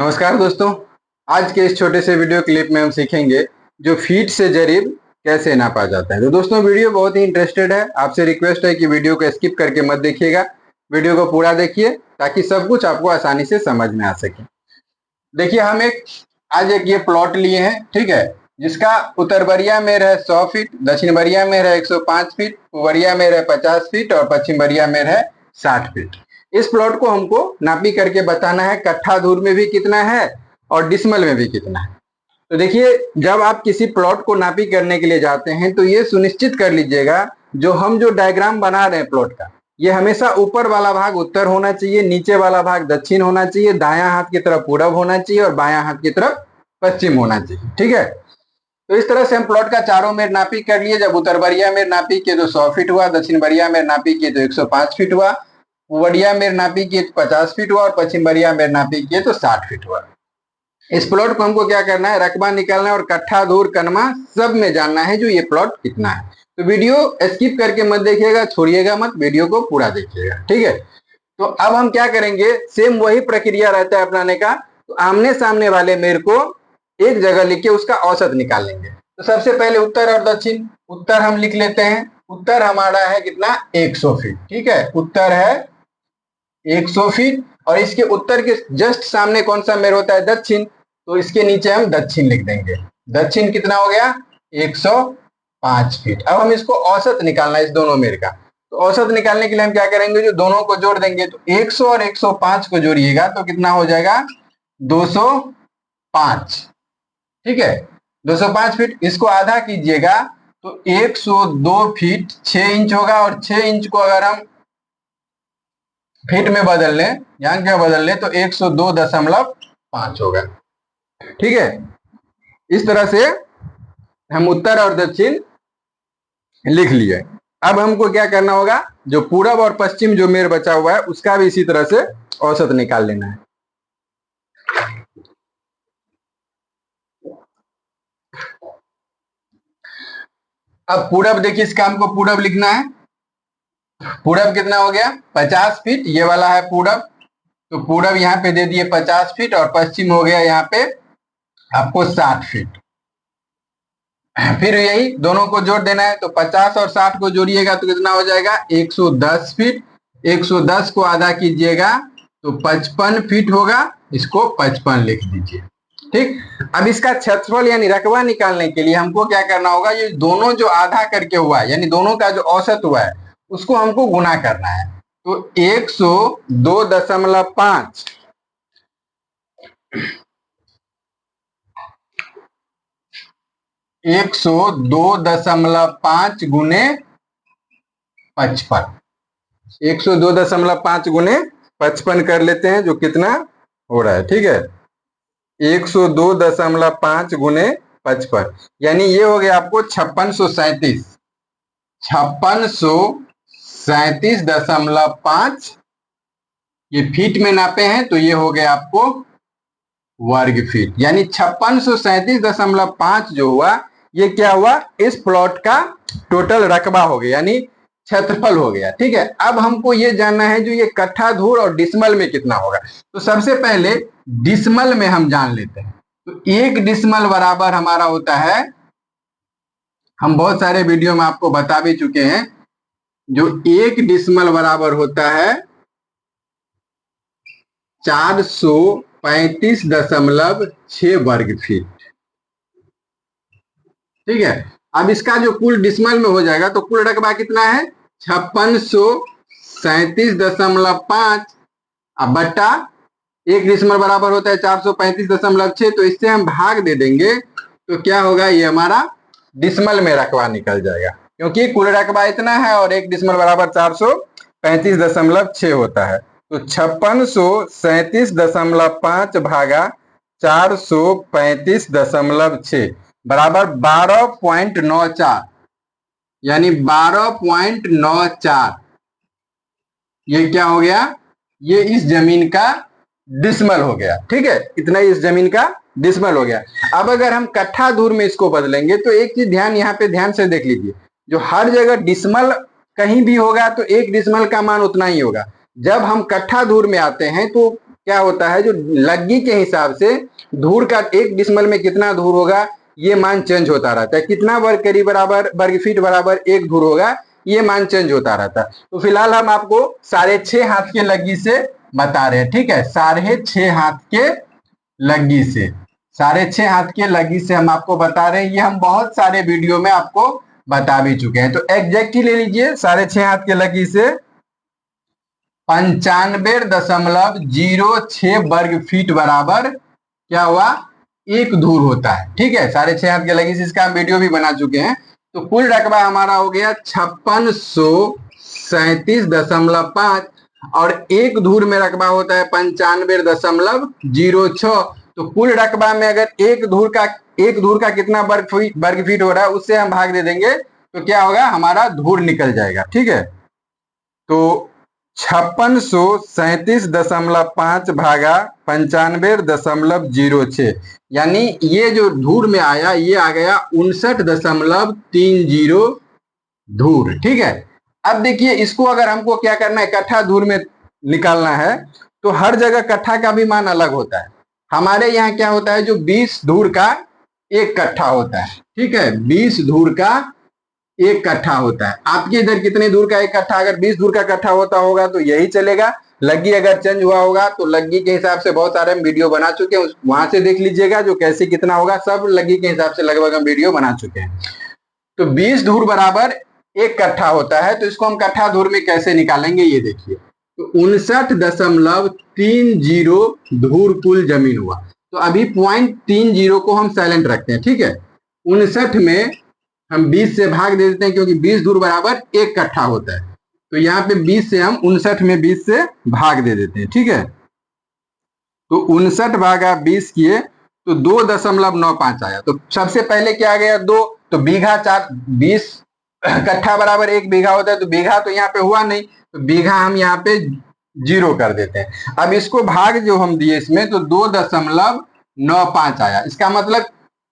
नमस्कार दोस्तों। आज के इस छोटे से वीडियो क्लिप में हम सीखेंगे जो फीट से जरीब कैसे नापा जाता है। तो दोस्तों वीडियो बहुत ही इंटरेस्टेड है, आपसे रिक्वेस्ट है कि वीडियो को स्किप करके मत देखिएगा, वीडियो को पूरा देखिए ताकि सब कुछ आपको आसानी से समझ में आ सके। देखिए हम आज एक ये प्लॉट लिए हैं, ठीक है, जिसका उत्तर बरिया में रहे 100 फीट, दक्षिण बरिया में रहे 105 फीट, बरिया में रहे 50 फीट और पश्चिम बरिया में रहे 60 फीट। इस प्लॉट को हमको नापी करके बताना है कट्ठा धूर में भी कितना है और डिसमल में भी कितना है। तो देखिए जब आप किसी प्लॉट को नापी करने के लिए जाते हैं तो ये सुनिश्चित कर लीजिएगा जो डायग्राम बना रहे हैं प्लॉट का, ये हमेशा ऊपर वाला भाग उत्तर होना चाहिए, नीचे वाला भाग दक्षिण होना चाहिए, दायां हाथ की तरफ पूरब होना चाहिए और बायां हाथ की तरफ पश्चिम होना चाहिए, ठीक है। तो इस तरह से हम प्लॉट का चारों मेर नापी कर लिए। जब उत्तर बरिया मेर नापी किए तो 100 फीट हुआ, दक्षिण बरिया मेर नापी किए तो 105 फीट हुआ, बरिया मेर नापी किए तो 50 फीट हुआ और पश्चिम बरिया मेर नापी किए तो 60 फीट हुआ। इस प्लॉट को हमको क्या करना है, रकबा निकालना है और कट्ठा धूर कनमा सब में जानना है जो ये प्लॉट कितना है। तो वीडियो स्किप करके मत देखिएगा, छोड़िएगा मत, वीडियो को पूरा देखिएगा, ठीक है। तो अब हम क्या करेंगे, सेम वही प्रक्रिया रहता है अपनाने का। तो आमने सामने वाले मेर को एक जगह लिख के उसका औसत निकाल लेंगे। तो सबसे पहले उत्तर और दक्षिण, उत्तर हम लिख लेते हैं। उत्तर हमारा है कितना, 100 फीट, ठीक है। उत्तर है 100 फीट और इसके उत्तर के जस्ट सामने कौन सा मेर होता है, दक्षिण, तो इसके नीचे हम दक्षिण लिख देंगे। दक्षिण कितना हो गया, 105 फीट। अब हम इसको औसत निकालना है इस दोनों मेर का। तो औसत निकालने के लिए हम क्या करेंगे, जो दोनों को जोड़ देंगे। तो 100 और 105 को जोड़िएगा तो कितना हो जाएगा, 205, ठीक है। 205 फीट, इसको आधा कीजिएगा तो 102 फीट 6 इंच होगा और 6 इंच को अगर हम फीट में बदल लें, यहाँ क्या बदल लें, तो 102.5 होगा, ठीक है। इस तरह से हम उत्तर और दक्षिण लिख लिए। अब हमको क्या करना होगा, जो पूरब और पश्चिम जो मेर बचा हुआ है उसका भी इसी तरह से औसत निकाल लेना है। अब पूरब देखिए, इसका हमको पूरब लिखना है। पूरब कितना हो गया, 50 फीट, ये वाला है पूरब। तो पूरब यहाँ पे दे दिए 50 फीट और पश्चिम हो गया यहाँ पे आपको 60 फीट। फिर यही दोनों को जोड़ देना है। तो 50 और 60 को जोड़िएगा तो कितना हो जाएगा, 110 फीट। 110 को आधा कीजिएगा तो 55 फीट होगा, इसको 55 लिख दीजिए, ठीक। अब इसका क्षेत्रफल यानी रकबा निकालने के लिए हमको क्या करना होगा, ये दोनों जो आधा करके हुआ है यानी दोनों का जो औसत हुआ है उसको हमको गुना करना है। तो 102.5 102.5 गुने 55, 102.5 गुने 55 कर लेते हैं, जो कितना हो रहा है, ठीक है। 102.5 गुने 55 यानी ये हो गया आपको 5637, 5637.5। ये फीट में नापे हैं तो ये हो गया आपको वर्ग फीट, यानी 5637.5 जो हुआ ये क्या हुआ, इस प्लॉट का टोटल रकबा हो गया यानी क्षेत्रफल हो गया, ठीक है। अब हमको ये जानना है जो ये कट्ठा धूर और डिसमल में कितना होगा। तो सबसे पहले डिसमल में हम जान लेते हैं। तो 1 डिसमल बराबर हमारा होता है, हम बहुत सारे वीडियो में आपको बता भी चुके हैं, जो 1 डिसमल बराबर होता है 435.6 वर्ग फीट, ठीक है। अब इसका जो कुल डिसमल में हो जाएगा तो कुल रकबा कितना है, 5637.5 अब बट्टा 1 डिसमल बराबर होता है 435.6। तो इससे हम भाग दे देंगे तो क्या होगा, ये हमारा डिसमल में रकबा निकल जाएगा, क्योंकि कुल रकबा इतना है और 1 डिसमल बराबर 435.6 होता है। तो 5637.5 भागा 435.6 बराबर 12.94, यानी 12.94। ये क्या हो गया, ये इस जमीन का डिसमल हो गया, ठीक है। इतना इस जमीन का डिसमल हो गया। अब अगर हम कट्ठा धूर में इसको बदलेंगे तो एक चीज ध्यान यहाँ पे ध्यान से देख लीजिए, जो हर जगह डिसमल कहीं भी होगा तो 1 डिसमल का मान उतना ही होगा। जब हम कट्ठा धूर में आते हैं तो क्या होता है, जो लग्गी के हिसाब से धूर का 1 डिसमल में कितना धूर होगा ये मान चेंज होता रहता है। कितना वर्ग करीब बराबर वर्ग फीट बराबर 1 धूर होगा ये मान चेंज होता रहता है। तो फिलहाल हम आपको 6.5 हाथ के लग्गी से बता रहे हैं, ठीक है, 6.5 हाथ के लग्गी से, 6.5 हाथ के लग्गी से हम आपको बता रहे हैं। ये हम बहुत सारे वीडियो में आपको बता भी चुके हैं। तो एग्जैक्ट ही ले लीजिए, 6.5 हाथ के लग्गी से 95.06 वर्ग फीट बराबर क्या हुआ 1 धूर होता है, ठीक है। 6.5 हाथ के लगी से इसका हम वीडियो भी बना चुके हैं। तो कुल रकबा हमारा हो गया 5637.5 और 1 धूर में रकबा होता है 95.06। तो कुल रकबा में अगर 1 धूर का कितना वर्ग फीट हो रहा है उससे हम भाग दे देंगे तो क्या होगा, हमारा धूर निकल जाएगा, ठीक है। तो 5637.5 भागा 95.06 यानी ये जो धूर में आया ये आ गया 59.30 धूर, ठीक है। अब देखिए इसको अगर हमको क्या करना है, कट्ठा धूर में निकालना है तो हर जगह कट्ठा का भी मान अलग होता है। हमारे यहाँ क्या होता है, जो 20 धूर का 1 कट्ठा होता है, ठीक है, 20 धूर का 1 कट्ठा होता है। आपके इधर कितने दूर का 1 कट्ठा, अगर 20 दूर का कट्ठा होता होगा तो यही चलेगा। लग्गी अगर चेंज हुआ होगा तो लग्गी के हिसाब से बहुत सारे हम वीडियो बना चुके हैं, वहां से देख लीजिएगा जो कैसे कितना होगा, सब लग्गी के हिसाब से लगभग हम वीडियो बना चुके हैं। तो 20 धूर बराबर 1 कट्ठा होता है। तो इसको हम कट्ठा धूर में कैसे निकालेंगे ये देखिए। तो 59.30 धूर कुल जमीन हुआ। तो अभी 0.30 को हम साइलेंट रखते हैं, ठीक है। 59 में हम 20 से भाग दे देते हैं क्योंकि 20 धूर बराबर 1 कट्ठा होता है। तो यहाँ पे 20 से हम 59 में 20 से भाग दे देते हैं, ठीक है। तो 59 भागा 20 किए तो 2.95 आया। तो सबसे पहले क्या आ गया 2, तो बीघा 20 कट्ठा बराबर 1 बीघा होता है, तो बीघा तो यहाँ पे हुआ नहीं, तो बीघा हम यहाँ पे 0 कर देते हैं। अब इसको भाग जो हम दिए इसमें तो 2.95 आया। इसका मतलब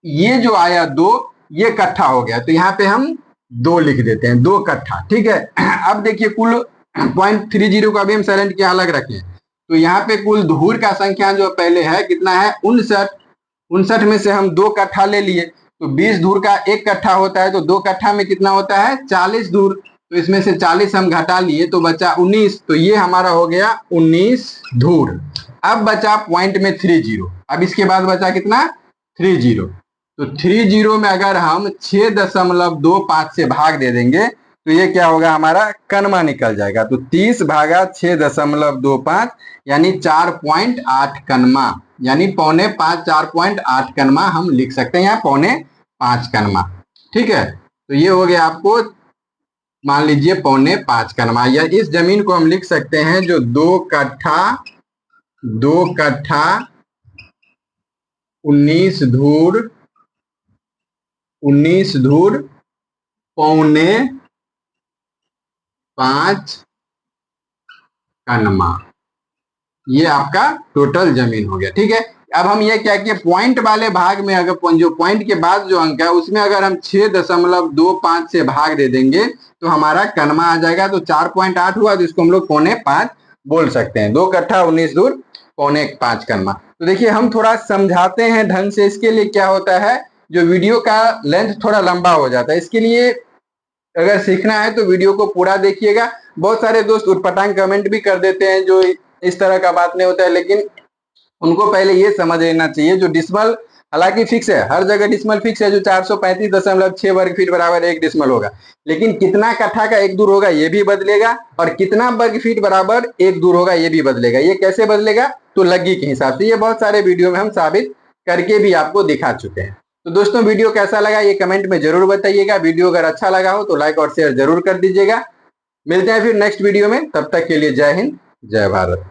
ये जो आया 2 ये कट्ठा हो गया, तो यहाँ पे हम 2 लिख देते हैं, 2 कट्ठा, ठीक है। अब देखिए कुल 0.30 को अभी हम साइलेंट के अलग रखें तो यहाँ पे कुल धूर का संख्या जो पहले है कितना है 59 में से हम 2 कट्ठा ले लिए। तो 20 धूर का 1 कट्ठा होता है, तो 2 कट्ठा में कितना होता है 40 धूर। तो इसमें से 40 हम घटा लिए तो बचा 19। तो ये हमारा हो गया 19 धूर। अब बचा पॉइंट में 30। अब इसके बाद बचा कितना 30। तो 30 में अगर हम 6.25 से भाग दे देंगे तो ये क्या होगा, हमारा कनमा निकल जाएगा। तो 30 भागा 6.25 यानी 4.8 कनमा, यानी 4.5 4.8 कनमा हम लिख सकते हैं, यहाँ 4.5 कनमा, ठीक है। तो ये हो गया आपको मान लीजिए 4.5 कनमा, या इस जमीन को हम लिख सकते हैं जो 2 कट्ठा 19 धूर 4.5 कनमा, ये आपका टोटल जमीन हो गया, ठीक है। अब हम ये क्या किए, पॉइंट वाले भाग में अगर जो पॉइंट के बाद जो अंक है उसमें अगर हम 6.25 से भाग दे देंगे तो हमारा कनमा आ जाएगा। तो 4.8 हुआ तो इसको हम लोग 4.5 बोल सकते हैं। 2 कट्ठा 19 धूर 4.5 कनमा। तो देखिए हम थोड़ा समझाते हैं ढंग से। इसके लिए क्या होता है, जो वीडियो का लेंथ थोड़ा लंबा हो जाता है, इसके लिए अगर सीखना है तो वीडियो को पूरा देखिएगा। बहुत सारे दोस्त उटपटांग कमेंट भी कर देते हैं जो इस तरह का बात नहीं होता है, लेकिन उनको पहले ये समझ लेना चाहिए जो डिसमल हालांकि फिक्स है, हर जगह डिसमल फिक्स है, जो 435.6 वर्ग फीट बराबर 1 डिसमल होगा, लेकिन कितना कट्ठा का 1 दूर होगा ये भी बदलेगा और कितना वर्ग फीट बराबर 1 दूर होगा ये भी बदलेगा। ये कैसे बदलेगा, तो लग्गी के हिसाब से। ये बहुत सारे वीडियो में हम साबित करके भी आपको दिखा चुके हैं। तो दोस्तों वीडियो कैसा लगा ये कमेंट में जरूर बताइएगा। वीडियो अगर अच्छा लगा हो तो लाइक और शेयर जरूर कर दीजिएगा। मिलते हैं फिर नेक्स्ट वीडियो में, तब तक के लिए जय हिंद जय भारत।